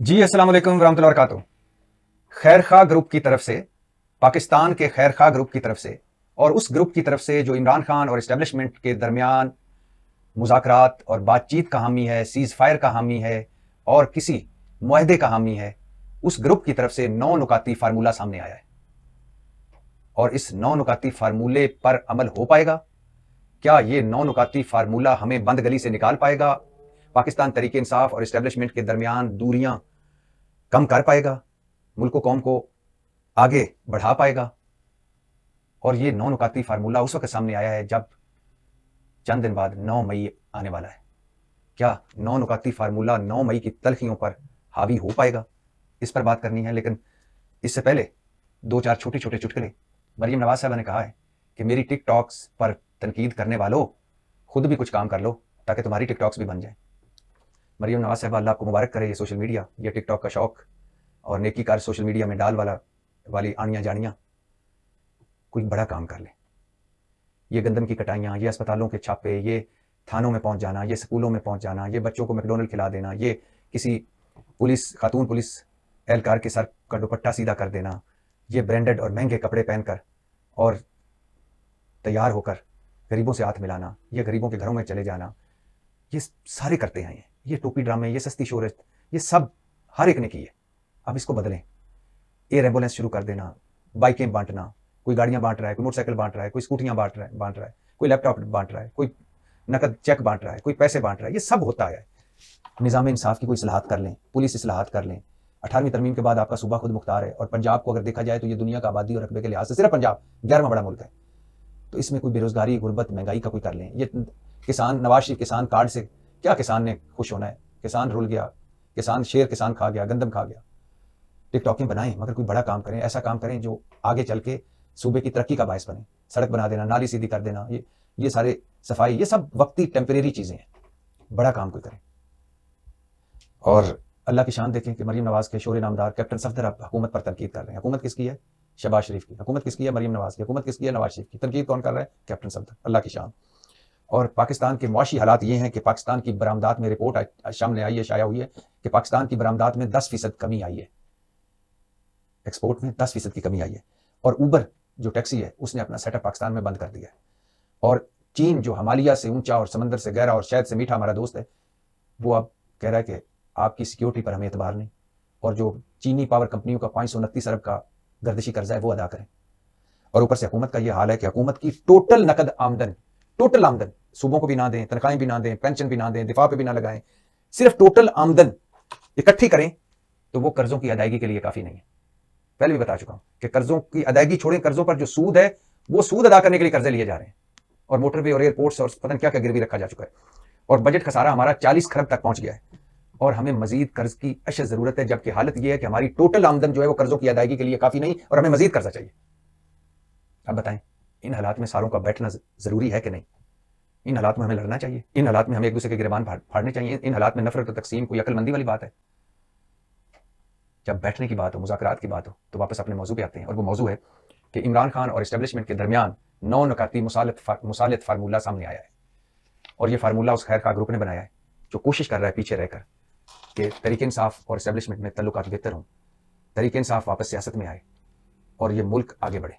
जी अस्सलाम वालेकुम रहमतुल्लाहि व बरकातुहू। खैर खा ग्रुप की तरफ से, पाकिस्तान के खैर खा ग्रुप की तरफ से और उस ग्रुप की तरफ से जो इमरान खान और इस्टेब्लिशमेंट के दरमियान मुज़ाकरात और बातचीत का हामी है, सीज़ फायर का हामी है और किसी मुआहदे का हामी है, उस ग्रुप की तरफ से 9 नुकाती फार्मूला सामने आया है। और इस 9 नुकाती फार्मूले पर अमल हो पाएगा? क्या ये 9 नुकाती फार्मूला हमें बंद गली से निकाल पाएगा? पाकिस्तान तरीके इंसाफ और इस्टेब्लिशमेंट के दरमियान दूरियां कम कर पाएगा? मुल्क कौम को आगे बढ़ा पाएगा? और ये 9 नुकाती फार्मूला उस वक्त सामने आया है जब चंद दिन बाद 9 मई आने वाला है। क्या 9 नुकाती फार्मूला 9 मई की तलखियों पर हावी हो पाएगा? इस पर बात करनी है, लेकिन इससे पहले 2-4 छोटे छोटे चुटकुले। मरियम नवाज साहबा ने कहा है कि मेरी टिकटॉक्स पर तनकीद करने वालों, खुद भी कुछ काम कर लो ताकि तुम्हारी टिकटॉक्स भी बन जाए। मरियम नवाज साहबा, अल्लाह आपको मुबारक करे। ये सोशल मीडिया, ये टिकटॉक का शौक और नेकी कार सोशल मीडिया में डाल वाली आनियाँ जानियाँ, कोई बड़ा काम कर लें। ये गंदम की कटाइयाँ, ये अस्पतालों के छापे, ये थानों में पहुंच जाना, ये स्कूलों में पहुंच जाना, ये बच्चों को मैकडोनल्ड खिला देना, ये किसी खातून पुलिस एहलकार के सर का दुपट्टा सीधा कर देना, ये ब्रांडेड और महंगे कपड़े पहनकर और तैयार होकर गरीबों से हाथ मिलाना, ये गरीबों के घरों में चले जाना, ये सारे करते हैं। ये टोपी ड्रामे, ये सस्ती शोहरत, ये सब हर एक ने की है। अब इसको बदलें। एयर एम्बुलेंस शुरू कर देना, बाइकें बांटना, कोई गाड़ियां बांट रहा है, कोई मोटरसाइकिल बांट रहा है, कोई स्कूटियां बांट रहा है, कोई लैपटॉप बांट रहा है, कोई नकद चेक बांट रहा है, कोई पैसे बांट रहा है। ये सब होता है। निज़ाम इंसाफ की कोई इस्लाहात कर लें, पुलिस इस्लाहात कर लें। 18वीं तरमीम के बाद आपका सूबा खुद मुख्तार है और पंजाब को अगर देखा जाए तो ये दुनिया का आबादी और रकबे के लिहाज से सिर्फ पंजाब 11वां बड़ा मुल्क है। तो इसमें कोई बेरोजगारी, गुर्बत, महंगाई का कोई कर लें। ये किसान, नवाज शरीफ किसान कार्ड से क्या किसान ने खुश होना है? किसान रुल गया, किसान किसान खा गया, गंदम खा गया। टिकटॉकें बनाएं, मगर कोई बड़ा काम करें, ऐसा काम करें जो आगे चल के सूबे की तरक्की का बायस बने। सड़क बना देना, नाली सीधी कर देना, ये सारे सफाई, ये सब वक्ती टेम्परेरी चीजें हैं। बड़ा काम कोई करें। और अल्लाह की शान देखें कि मरियम नवाज के शोर नामदार कैप्टन सफदर अब हुकूमत पर तनकीद कर रहे हैं। हुकूमत किसकी है? शहबाज शरीफ की। हुकूमत किसकी है? मरियम नवाज की। हुकूमत किसकी है? नवाज शरीफ की। तनकीद कौन कर रहा है? कैप्टन सफदर। अल्लाह की शान। और पाकिस्तान के मुआशी हालात ये हैं कि पाकिस्तान की बरामदात में रिपोर्ट सामने आई है, शाया हुई है कि पाकिस्तान की बरामदात में 10% कमी आई है। एक्सपोर्ट में 10% की कमी आई है। और ऊबर जो टैक्सी है उसने अपना सेटअप पाकिस्तान में बंद कर दिया है। और चीन जो हिमालय से ऊंचा और समंदर से गहरा और शहद से मीठा हमारा दोस्त है, वो अब कह रहा है कि आपकी सिक्योरिटी पर हमें एतबार नहीं, और जो चीनी पावर कंपनियों का 529 अरब का गर्दिशी कर्जा है वो अदा करें। और ऊपर से हुकूमत का यह हाल है कि हुकूमत की टोटल नकद आमदन, टोटल आमदन, सूबों को भी ना दें, तनख्वाहें भी ना दें, पेंशन भी ना दें, दिफा पे भी ना लगाएं, सिर्फ टोटल आमदन इकट्ठी करें तो वो कर्जों की अदायगी के लिए काफी नहीं है। पहले भी बता चुका हूं कि कर्जों की अदायगी छोड़ें, कर्जों पर जो सूद है वो सूद अदा करने के लिए कर्जे लिए जा रहे हैं। और मोटरवे और एयरपोर्ट्स और पता नहीं क्या क्या गिरवी रखा जा चुका है। और बजट खसारा हमारा 40 खरब तक पहुंच गया है। और हमें मजीद कर्ज की अशद जरूरत है, जबकि हालत यह है कि हमारी टोटल आमदन जो है वो कर्जों की अदायगी के लिए काफी नहीं और हमें मजीद कर्जा चाहिए। अब बताएं, इन हालात में सारों का बैठना जरूरी है कि नहीं? इन हालात में हमें लड़ना चाहिए, इन हालात में हमें एक दूसरे के गिरबान फाड़ने चाहिए, इन हालात में नफरत और तकसीम कोई अकलमंदी वाली बात है? जब बैठने की बात हो, मुज़ाकरात की बात हो, तो वापस अपने मौजू पे आते हैं। और वो मौजू है कि इमरान खान और इस्टेब्लिशमेंट के दरमियान 9 नुकाती मुसालित फार्मूला सामने आया है। और ये फार्मूला उस खैर खा ग्रुप ने बनाया है जो कोशिश कर रहा है पीछे रहकर कि तरीके इंसाफ और इस्टेब्लिशमेंट में तल्लुकात बेहतर हों, तरीके इंसाफ वापस सियासत में आए और ये मुल्क आगे बढ़े।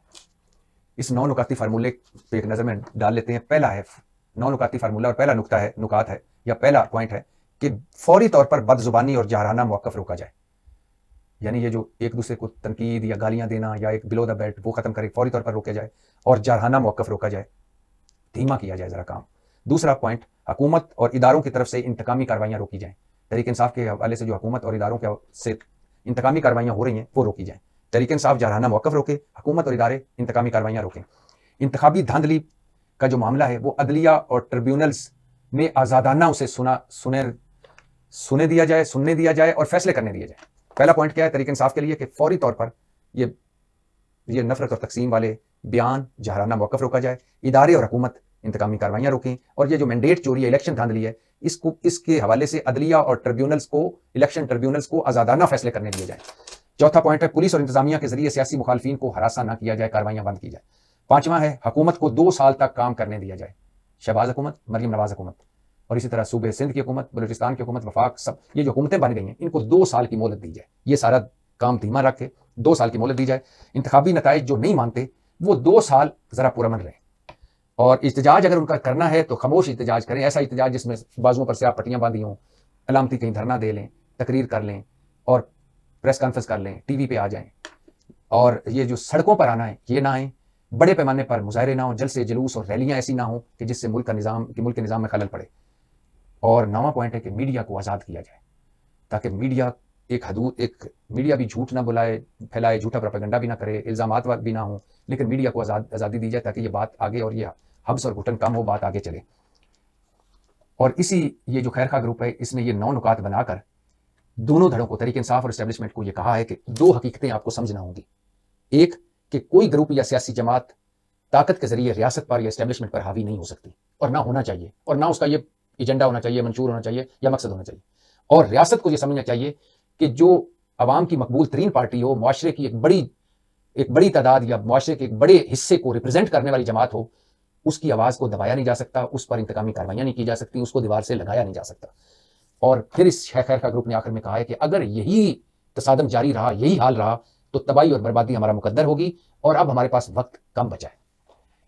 इस 9 नुकाती फार्मूले पे एक नज़र में डाल लेते हैं। पहला है 9 नुकाती फार्मूला और पहला नुकात है या पहला पॉइंट है कि फौरी तौर पर बदजुबानी और जारहाना मौक़िफ़ रोका जाए। यानी ये जो एक दूसरे को तनकीद या गालियां देना या एक बिलो द बेल्ट वो खत्म करे, फौरी तौर पर रोका जाए और जारहाना मौक़िफ़ रोका जाए, धीमा किया जाए जरा काम। दूसरा पॉइंट, हुकूमत और इदारों की तरफ से इंतकामी कार्रवाइयां रोकी जाएं। तरीके इंसाफ के हवाले से जो हुकूमत और इदारों के से इंतकामी कार्रवाइयां हो रही हैं वो रोकी जाएं। तरीके इंसाफ जारहाना मौक़िफ़ रोके, हुकूमत और इदारे इंतकामी कार्रवाइयां रोकें। इंतखाबी धांधली का जो मामला है वो अदलिया और ट्रिब्यूनल्स में आज़ादाना उसे सुनने दिया जाए और फैसले करने दिए जाए। पहला पॉइंट क्या है तरीके इंसाफ के लिए कि फौरी तौर पर ये नफरत और तकसीम वाले बयान, जारहाना मौक़िफ़ रोका जाए, इदारे और हुकूमत इंतकामी कार्रवाइयां रोकें। और ये जो मैंडेट चोरी है, इलेक्शन धांधली है, इसके हवाले से अदलिया और इलेक्शन ट्रिब्यूनल्स को आज़ादाना फैसले करने दिए जाए। चौथा पॉइंट है पुलिस और इंतजामिया के जरिए सियासी मुखालफिन को हरासा ना किया जाए, कार्रवाइयां बंद की जाए। पांचवा है हुकूमत को 2 साल तक काम करने दिया जाए। शहबाज हुकूमत, मरियम नवाज हुकूमत और इसी तरह सूबे सिंध की हुकूमत, बलूचिस्तान की हुकूमत, वफाक, सब ये जो हुकूमतें बन गई हैं, इनको 2 साल की मोहलत दी जाए। ये सारा काम धीमा रख के 2 साल की मोहलत दी जाए। इंतखाबी नताइज जो नहीं मानते वो 2 साल ज़रा पुरअमन रहें। और इhtजाज अगर उनका करना है तो खामोश इhtजाज करें, ऐसा इhtजाज जिसमें बाजुओं पर से आप पट्टियाँ बांधी हों, अलामती कहीं धरना दे लें, तकरीर कर लें और प्रेस कॉन्फ्रेंस कर लें, टीवी पे आ जाएं। और ये जो सड़कों पर आना है ये ना आए, बड़े पैमाने पर मुजाहरे ना हो, जलसे जुलूस और रैलियां ऐसी ना हो कि जिससे मुल्क के निज़ाम में खलल पड़े। और 9वां पॉइंट है कि मीडिया को आज़ाद किया जाए, ताकि मीडिया एक मीडिया भी झूठ ना बुलाए, फैलाए, झूठा प्रोपेगेंडा भी ना करे, इल्ज़ामात भी ना हो, लेकिन मीडिया को आज़ादी दी जाए ताकि ये बात आगे और ये हब्स और घुटन कम हो, बात आगे चले। और ये जो खैर खा ग्रुप है, इसने ये 9 नुकात बनाकर दोनों धड़ों को, तहरीक इंसाफ और एस्टेब्लिशमेंट को, ये कहा है कि 2 हकीकतें आपको समझना होंगी। एक, कि कोई ग्रुप या सियासी जमात ताकत के जरिए रियासत पर या एस्टेब्लिशमेंट पर हावी नहीं हो सकती, और ना होना चाहिए, और ना उसका ये एजेंडा होना चाहिए, मंशूर होना चाहिए या मकसद होना चाहिए। और रियासत को ये समझना चाहिए कि जो अवाम की मकबूल तरीन पार्टी हो, मुआशरे की एक बड़ी तादाद या मुआशरे के एक बड़े हिस्से को रिप्रेजेंट करने वाली जमात हो, उसकी आवाज़ को दबाया नहीं जा सकता, उस पर इंतकामी कार्रवाइयाँ नहीं की जा सकती, उसको दीवार से लगाया नहीं जा सकता। और फिर इस खैर खा ग्रुप ने आखिर में कहा है कि अगर यही तसादम जारी रहा, यही हाल रहा, तो तबाही और बर्बादी हमारा मुकद्दर होगी, और अब हमारे पास वक्त कम बचा है।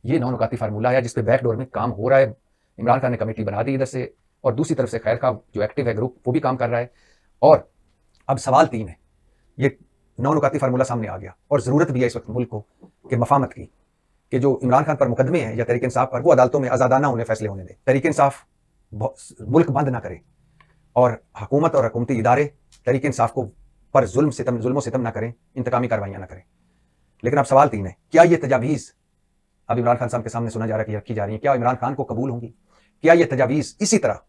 ये 9 नुकाती फार्मूला है जिसपे बैकडोर में काम हो रहा है। इमरान खान ने कमेटी बना दी इधर से, और दूसरी तरफ से खैर खा जो एक्टिव है ग्रुप, वो भी काम कर रहा है। और अब सवाल 3 है, ये 9 नुकाती फार्मूला सामने आ गया, और ज़रूरत भी है इस वक्त मुल्क को कि मफामत की, कि जो इमरान खान पर मुकदमे हैं या तहरीक इंसाफ पर, वो अदालतों में आज़ादाना उन्हें फैसले होने दें। तहरीक इंसाफ मुल्क बंद ना करे, और हुकूमत और हुकूमती इदारे तहरीक इंसाफ को पर जुल्म सितम ना करें, इंतकामी कार्रवाइयाँ ना करें। लेकिन अब सवाल 3 है, क्या ये तजावीज़ अब इमरान खान साहब के सामने सुना जा रहा है कि रखी जा रही है, क्या इमरान खान को कबूल होंगी? क्या ये तजावीज़ इसी तरह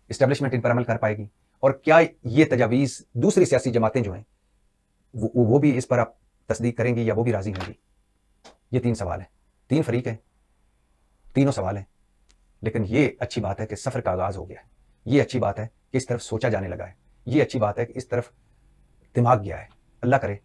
इस्टेब्लिशमेंट इन पर अमल कर पाएगी? और क्या ये तजावीज़ दूसरी सियासी जमातें जो हैं वो भी इस पर अब तस्दीक करेंगी या वो भी राजी होंगी? ये 3 सवाल हैं, 3 फरीक हैं, तीनों सवाल हैं। लेकिन ये अच्छी बात है कि सफ़र का आगाज़ हो गया है, ये अच्छी बात है कि इस तरफ सोचा जाने लगा है, ये अच्छी बात है कि इस तरफ दिमाग गया है। अल्लाह करे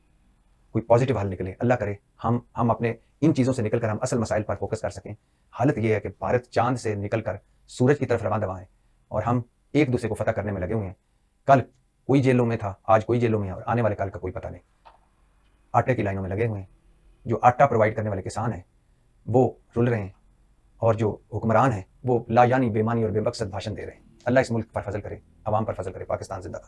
कोई पॉजिटिव हल निकले, अल्लाह करे हम अपने इन चीज़ों से निकलकर हम असल मसाइल पर फोकस कर सकें। हालत यह है कि भारत चांद से निकलकर सूरज की तरफ रवां दवा है, और हम एक दूसरे को फतह करने में लगे हुए हैं। कल कोई जेलों में था, आज कोई जेलों में है, और आने वाले कल का कोई पता नहीं। आटे की लाइनों में लगे हुए हैं, जो आटा प्रोवाइड करने वाले किसान हैं वो रुल रहे हैं, और जो हुक्मरान हैं वो लायानी, बेमानी और बेमकसद भाषण दे रहे हैं। अल्लाह इस मुल्क पर फजल करे, अवाम पर फजल करे। पाकिस्तान जिंदाबाद।